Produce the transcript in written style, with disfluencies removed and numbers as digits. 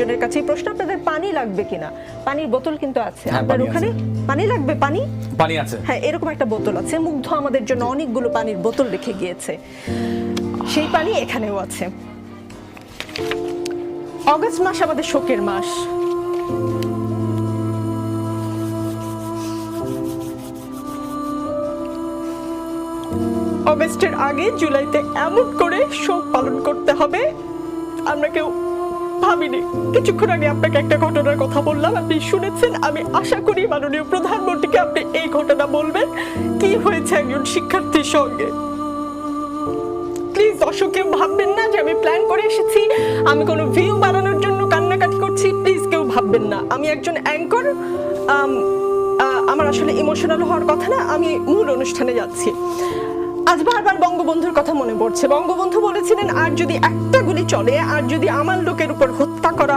জনের কাছে প্রশ্ন, আপনাদের পানি লাগবে কিনা? পানির বোতল কিন্তু আছে আপনার পানি ওখানে। আছে। পানি লাগবে? পানি আছে। হ্যাঁ, এরকম একটা বোতল আছে। মুগ্ধ আমাদের জন্য অনেকগুলো পানির বোতল রেখে গিয়েছে, সেই পানি এখানেও আছে। অগস্ট মাস আমাদের শোকের মাস। অগস্টের আগে জুলাইতে এমন করে শোক পালন করতে হবে আমরা কেউ ভাবিনি। কিছুক্ষণ আগে আপনাকে একটা ঘটনার কথা বললাম, আপনি শুনেছেন। আমি আশা করি মাননীয় প্রধানমন্ত্রীকে আপনি এই ঘটনা বলবেন, কি হয়েছে একজন শিক্ষার্থীর সঙ্গে। প্লিজ দর্শক কেউ ভাববেন না যে আমি প্ল্যান করে এসেছি, আমি কোনো ভিউ বানানোর জন্য কান্নাকাটি করছি। প্লিজ কেউ ভাববেন না, আমি একজন অ্যাঙ্কর। আমার আসলে ইমোশনাল হওয়ার কথা না, আমি মূল অনুষ্ঠানে যাচ্ছি। আজ বারবার বঙ্গবন্ধুর কথা মনে পড়ছে। বঙ্গবন্ধু বলেছিলেন, আর যদি একটা গুলি চলে, আর যদি আমার লোকের উপর হত্যা করা